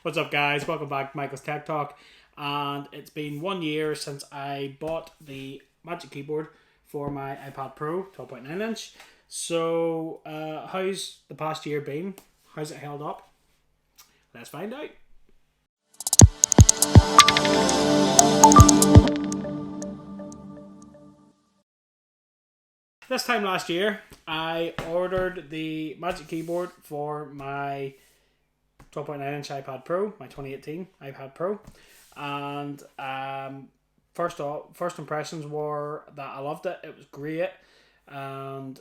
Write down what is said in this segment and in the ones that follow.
What's up, guys? Welcome back to Michael's Tech Talk. And it's been 1 year since I bought the Magic Keyboard for my iPad Pro 12.9 inch. So, how's the past year been? How's it held up? Let's find out. This time last year, I ordered the Magic Keyboard for my 12.9 inch iPad Pro, my 2018 iPad Pro, and first impressions were that I loved it. It was great, and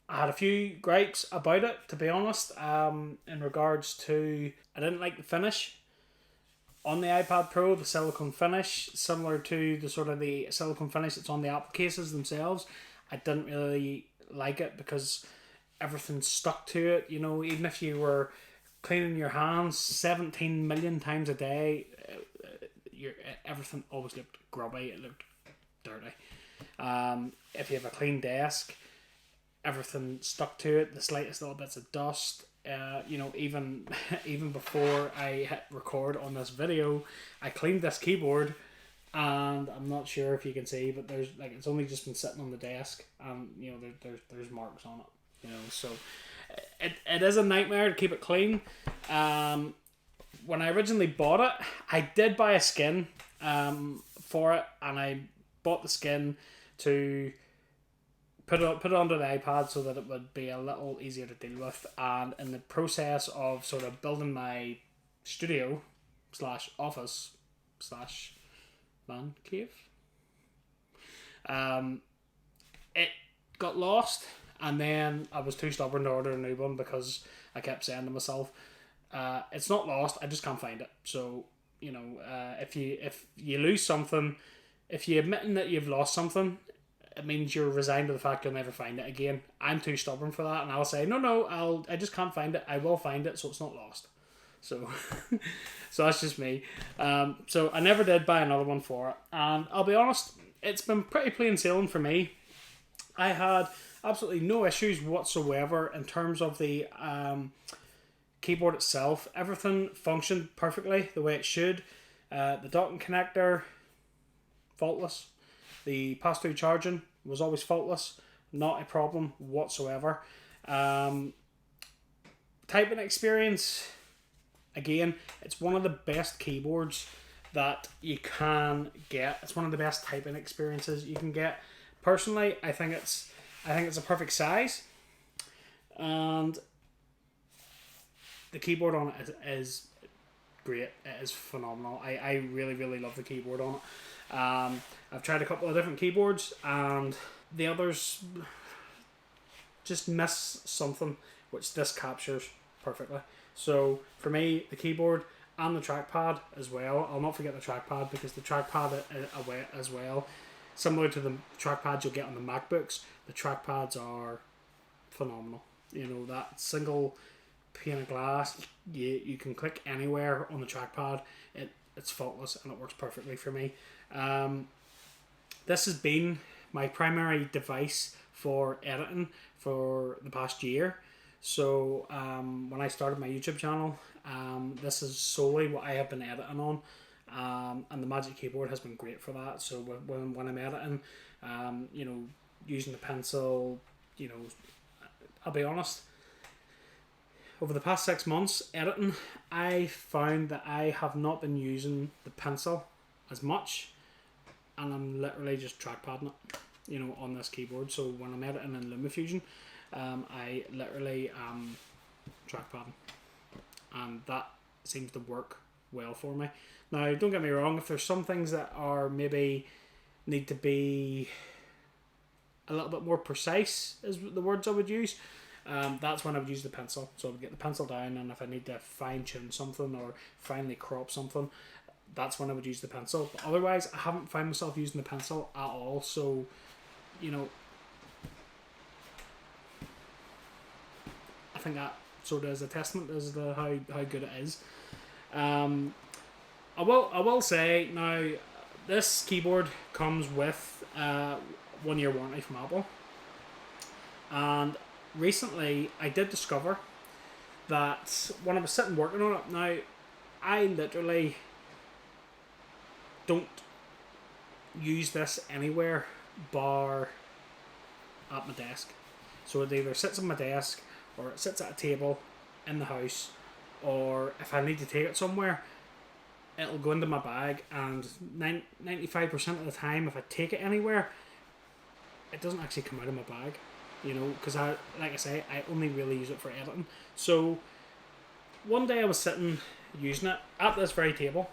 I had a few gripes about it, to be honest. In regards to, I didn't like the finish on the iPad Pro, the silicone finish, similar to the sort of the silicone finish that's on the Apple cases themselves. I didn't really like it because everything stuck to it. You know, even if you were cleaning your hands 17 million times a day, everything always looked grubby. It looked dirty. If you have a clean desk, everything stuck to it. The slightest little bits of dust. Even before I hit record on this video, I cleaned this keyboard, and I'm not sure if you can see, but there's it's only just been sitting on the desk, and there's marks on it. So it is a nightmare to keep it clean. When I originally bought it, I did buy a skin for it, and I bought the skin to put it onto the iPad so that it would be a little easier to deal with. And in the process of sort of building my studio / office / man cave, it got lost. And then I was too stubborn to order a new one because I kept saying to myself, it's not lost, I just can't find it. So, if you lose something, if you're admitting that you've lost something, it means you're resigned to the fact you'll never find it again. I'm too stubborn for that, and I'll say, I just can't find it. I will find it, so it's not lost. So, so that's just me. So I never did buy another one for it. And I'll be honest, it's been pretty plain sailing for me. I had absolutely no issues whatsoever in terms of the keyboard itself. Everything functioned perfectly the way it should. The docking connector, faultless. The pass-through charging was always faultless. Not a problem whatsoever. Typing experience, again, it's one of the best keyboards that you can get. It's one of the best typing experiences you can get. Personally, I think it's a perfect size, and the keyboard on it is great. It is phenomenal. I really, really love the keyboard on it. I've tried a couple of different keyboards, and the others just miss something, which this captures perfectly. So for me, the keyboard and the trackpad as well. I'll not forget the trackpad, because the trackpad as well, similar to the trackpads you'll get on the MacBooks, the trackpads are phenomenal. That single pane of glass, you can click anywhere on the trackpad. It's faultless, and it works perfectly for me. This has been my primary device for editing for the past year. So when I started my YouTube channel, this is solely what I have been editing on. And the Magic Keyboard has been great for that. So when I'm editing, using the pencil, I'll be honest, over the past 6 months editing, I found that I have not been using the pencil as much, and I'm literally just trackpadding it, on this keyboard. So when I'm editing in LumaFusion, I literally am trackpadding, and that seems to work well for me. Now, don't get me wrong, if there's some things that are maybe need to be a little bit more precise, is the words I would use, that's when I would use the pencil. So I would get the pencil down, and if I need to fine tune something or finely crop something, that's when I would use the pencil. But otherwise, I haven't found myself using the pencil at all. So, I think that sort of is a testament as to how good it is. I will say now, this keyboard comes with 1 year warranty from Apple, and recently I did discover that when I was sitting working on it, now I literally don't use this anywhere bar at my desk. So it either sits on my desk or it sits at a table in the house, or if I need to take it somewhere, it'll go into my bag, and 95% of the time if I take it anywhere, it doesn't actually come out of my bag, you know, because like I say, I only really use it for editing. So one day I was sitting using it at this very table,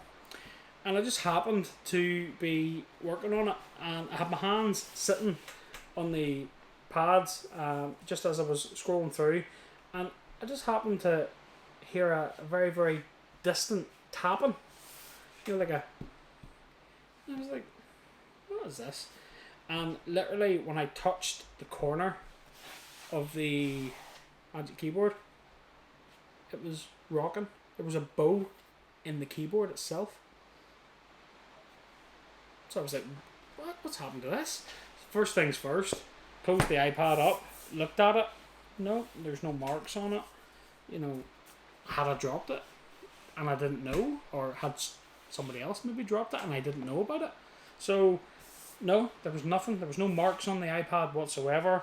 and I just happened to be working on it, and I had my hands sitting on the pads just as I was scrolling through, and I just happened to hear a very, very distant tapping. You know, like a... I was like, what is this? And literally, when I touched the corner of the Magic Keyboard, it was rocking. There was a bow in the keyboard itself. So I was like, what's happened to this? First things first, closed the iPad up, looked at it. No, there's no marks on it. You know, had I dropped it and I didn't know, or had somebody else maybe dropped it and I didn't know about it. So no, there was nothing. There was no marks on the iPad whatsoever,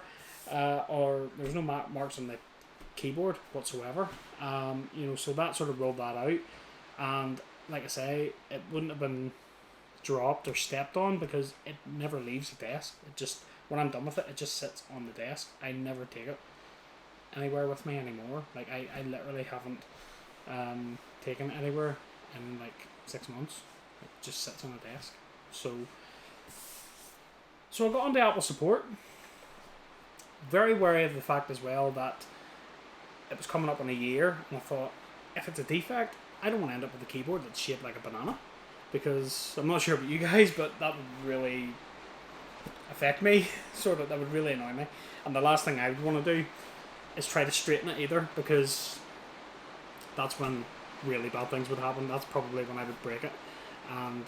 or there was no marks on the keyboard whatsoever. You know, so that sort of rolled that out, and like I say, it wouldn't have been dropped or stepped on because it never leaves the desk. It just, when I'm done with it, it just sits on the desk. I never take it anywhere with me anymore. Like I literally haven't taken it anywhere in like 6 months. It just sits on the desk. So I got onto Apple support. Very wary of the fact as well that it was coming up on a year, and I thought, if it's a defect, I don't want to end up with a keyboard that's shaped like a banana, because I'm not sure about you guys, but that would really affect me. Sort of, that would really annoy me. And the last thing I would want to do is try to straighten it either, because that's when really bad things would happen. That's probably when I would break it, and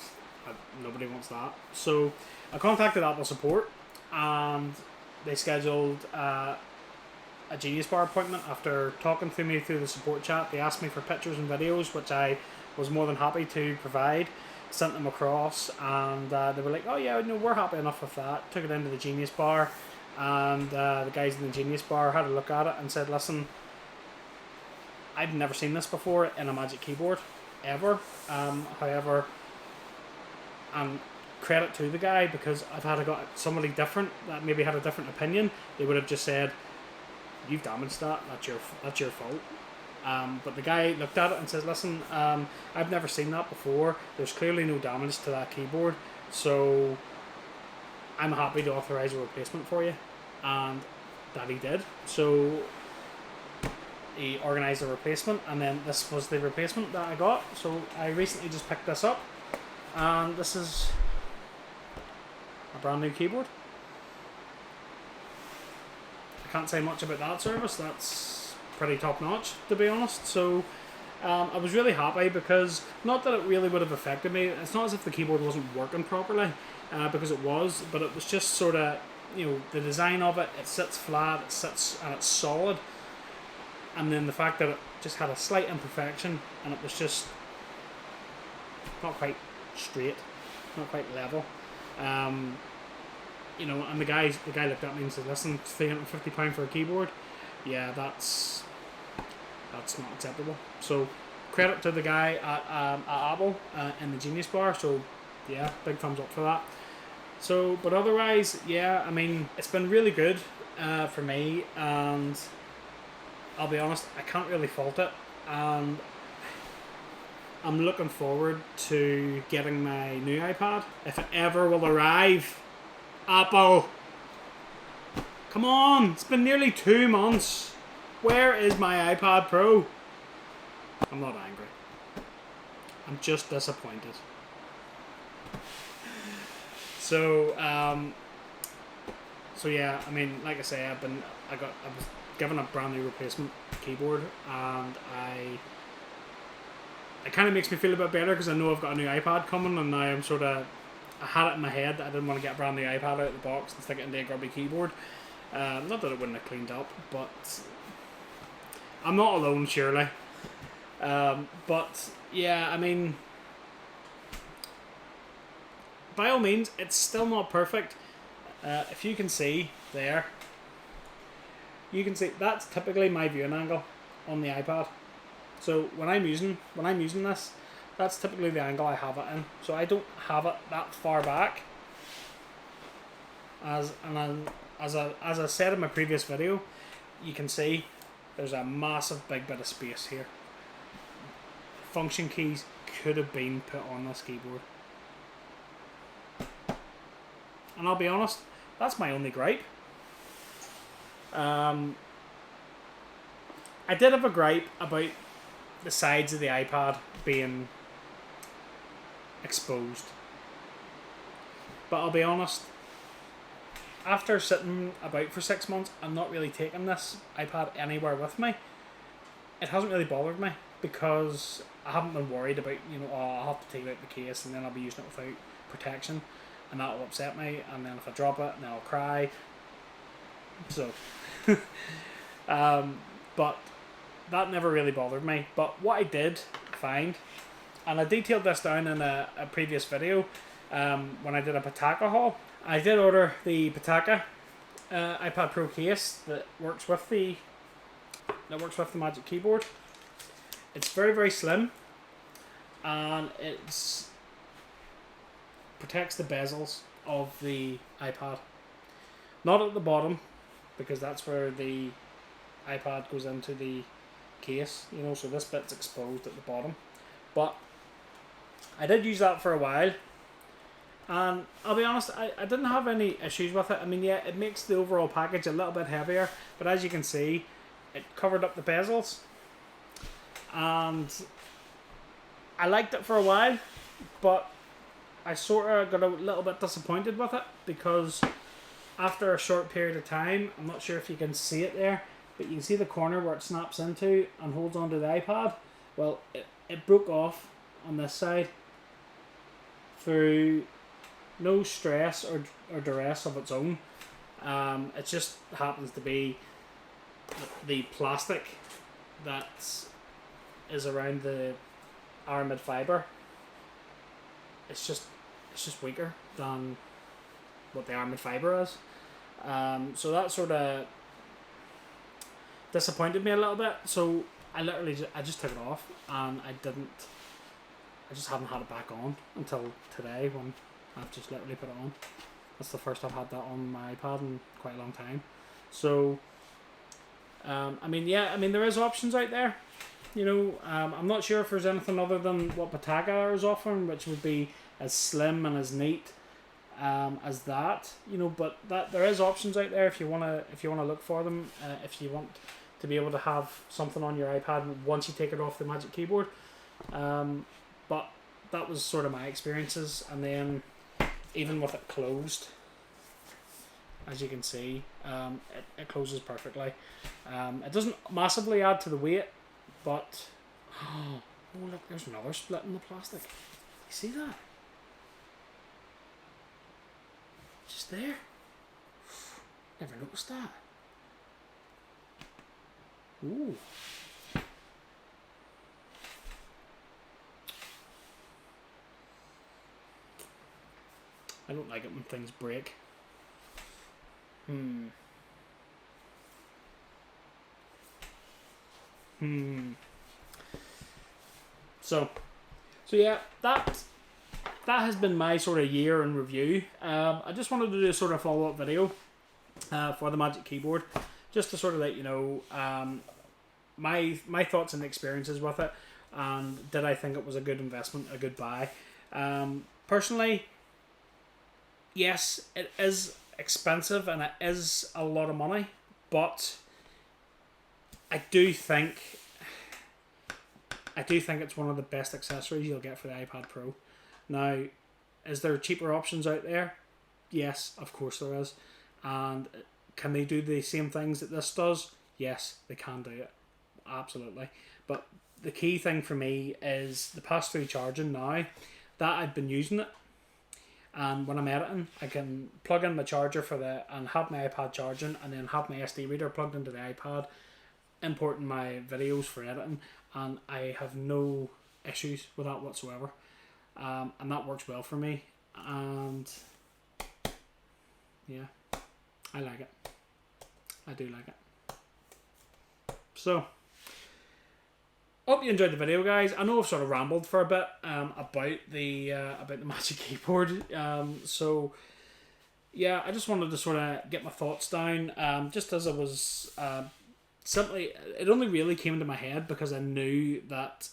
nobody wants that. So I contacted Apple support, and they scheduled a Genius Bar appointment. After talking to me through the support chat, they asked me for pictures and videos, which I was more than happy to provide. Sent them across, and they were like, oh yeah, no, we're happy enough with that. Took it into the Genius Bar, and the guys in the Genius Bar had a look at it and said, listen, I've never seen this before in a Magic Keyboard ever. However, and credit to the guy, because I've got somebody different that maybe had a different opinion, they would have just said, you've damaged that, that's your fault. But the guy looked at it and says, listen, I've never seen that before. There's clearly no damage to that keyboard, so I'm happy to authorise a replacement for you. And that he did. So he organised a replacement, and then this was the replacement that I got. So I recently just picked this up, and this is a brand new keyboard. I can't say much about that service. That's pretty top notch, to be honest. So I was really happy, because not that it really would have affected me. It's not as if the keyboard wasn't working properly, because it was, but it was just sort of, you know, the design of it. It sits flat, it sits, and it's solid. And then the fact that it just had a slight imperfection, and it was just not quite straight, not quite level. You know, and the guy looked at me and said, listen, £350 for a keyboard, yeah, that's not acceptable. So credit to the guy at Apple in the Genius Bar. So yeah, big thumbs up for that. So, but otherwise, yeah, I mean, it's been really good for me, and I'll be honest, I can't really fault it, and I'm looking forward to getting my new iPad, if it ever will arrive. Apple, come on, it's been nearly 2 months. Where is my iPad Pro? I'm not angry. I'm just disappointed. So yeah, I mean, like I say, I was given a brand new replacement keyboard, and it kind of makes me feel a bit better, because I know I've got a new iPad coming, and now I had it in my head that I didn't want to get a brand new iPad out of the box and stick it into a grubby keyboard. Not that it wouldn't have cleaned up, but I'm not alone, surely. But yeah, I mean, by all means, it's still not perfect. If you can see there, you can see that's typically my viewing angle on the iPad. So when I'm using this, that's typically the angle I have it in. So I don't have it that far back. As I said in my previous video, you can see there's a massive big bit of space here. Function keys could have been put on this keyboard. And I'll be honest, that's my only gripe. I did have a gripe about the sides of the iPad being exposed. But I'll be honest, after sitting about for 6 months, I'm not really taking this iPad anywhere with me. It hasn't really bothered me because I haven't been worried about, oh, I'll have to take out the case and then I'll be using it without protection and that'll upset me, and then if I drop it, then I'll cry. So, but that never really bothered me. But what I did find, and I detailed this down in a previous video when I did a Pitaka haul. I did order the Pitaka iPad Pro case that works with the Magic Keyboard. It's very, very slim, and it protects the bezels of the iPad. Not at the bottom, because that's where the iPad goes into the case, so this bit's exposed at the bottom. But I did use that for a while, and I'll be honest, I didn't have any issues with it. I mean, yeah, it makes the overall package a little bit heavier, but as you can see, it covered up the bezels, and I liked it for a while, but I sort of got a little bit disappointed with it because after a short period of time, I'm not sure if you can see it there, but you can see the corner where it snaps into and holds onto the iPad. Well, it broke off on this side through no stress or duress of its own. It just happens to be the plastic that is around the aramid fiber. It's just weaker than what the aramid fiber is. So that sort of disappointed me a little bit. So I just took it off, and I just haven't had it back on until today when I've just literally put it on. That's the first I've had that on my iPad in quite a long time. So I mean, there is options out there. I'm not sure if there's anything other than what Pitaka is offering, which would be as slim and as neat as that. But that there is options out there if you wanna look for them. If you want to be able to have something on your iPad once you take it off the Magic Keyboard. But that was sort of my experiences, and then even with it closed, as you can see, it closes perfectly. It doesn't massively add to the weight, but oh look, there's another split in the plastic. You see that? Just there. Never noticed that. Ooh. I don't like it when things break. So yeah, that has been my sort of year in review. I just wanted to do a sort of follow-up video for the Magic Keyboard, just to sort of let you know my thoughts and experiences with it, and did I think it was a good investment, a good buy. Personally, yes, it is expensive and it is a lot of money, but I do think it's one of the best accessories you'll get for the iPad Pro. Now, is there cheaper options out there? Yes, of course there is. And can they do the same things that this does? Yes, they can do it. Absolutely. But the key thing for me is the pass-through charging now. That I've been using it. And when I'm editing, I can plug in my charger and have my iPad charging, and then have my SD reader plugged into the iPad, importing my videos for editing, and I have no issues with that whatsoever. And that works well for me, and yeah, I like it. I do like it. So, hope you enjoyed the video, guys. I know I've sort of rambled for a bit about the Magic Keyboard. So yeah, I just wanted to sort of get my thoughts down. Just as I was simply, it only really came into my head because I knew that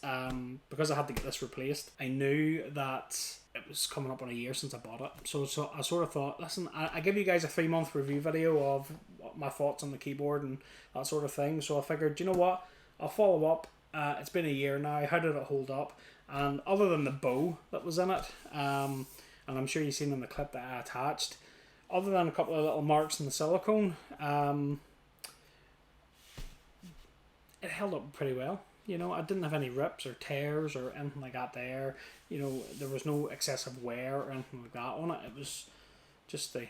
because I had to get this replaced, I knew that it was coming up on a year since I bought it. So I sort of thought, listen, I give you guys a 3-month review video of my thoughts on the keyboard and that sort of thing. So I figured, you know what, I'll follow up. It's been a year now. How did it hold up? And other than the bow that was in it, and I'm sure you've seen in the clip that I attached, other than a couple of little marks in the silicone, it held up pretty well. You know, I didn't have any rips or tears or anything like that there. You know, there was no excessive wear or anything like that on it. It was just the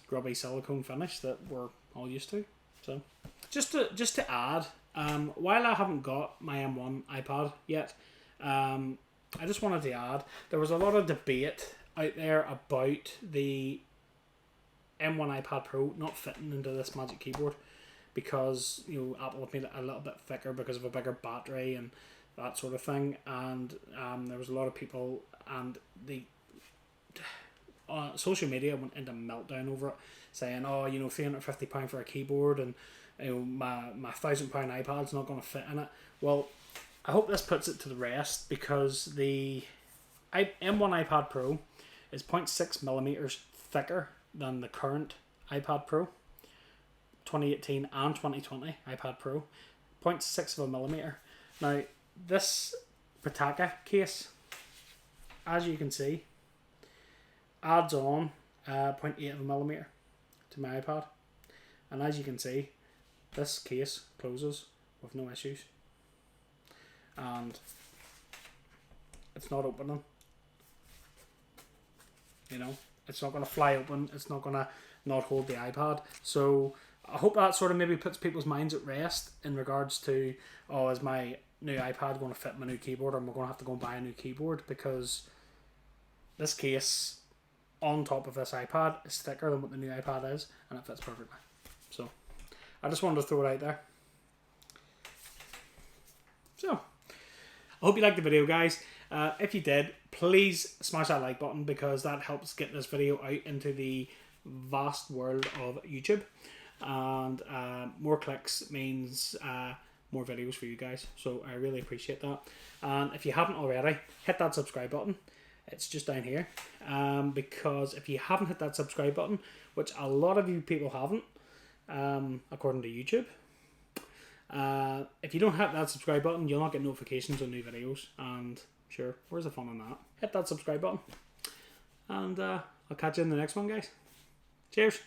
grubby silicone finish that we're all used to. So, just to add, while I haven't got my M1 iPad yet, I just wanted to add, there was a lot of debate out there about the M1 iPad Pro not fitting into this Magic Keyboard, because, you know, Apple have made it a little bit thicker because of a bigger battery and that sort of thing. And there was a lot of people, and the social media went into meltdown over it, saying, oh, you know, £350 for a keyboard, and you know, my £1,000 iPad's not going to fit in it. Well, I hope this puts it to the rest, because the M1 iPad Pro is 0.6mm thicker than the current iPad Pro, 2018 and 2020 iPad Pro, 0.6 of a millimeter. Now, this Pataka case, as you can see, adds on 0.8 of a millimeter to my iPad, and as you can see, this case closes with no issues, and it's not opening. You know, it's not going to fly open, it's not going to not hold the iPad. So I hope that sort of maybe puts people's minds at rest in regards to, oh, is my new iPad going to fit my new keyboard, or am I going to have to go and buy a new keyboard? Because this case on top of this iPad is thicker than what the new iPad is, and it fits perfectly. So I just wanted to throw it out there. So I hope you liked the video, guys. If you did, please smash that like button, because that helps get this video out into the vast world of YouTube, and more clicks means more videos for you guys, so I really appreciate that. And if you haven't already, hit that subscribe button. It's just down here, because if you haven't hit that subscribe button, which a lot of you people haven't, according to YouTube, if you don't hit that subscribe button, you'll not get notifications on new videos, and sure, where's the fun in that? Hit that subscribe button, and I'll catch you in the next one, guys. Cheers.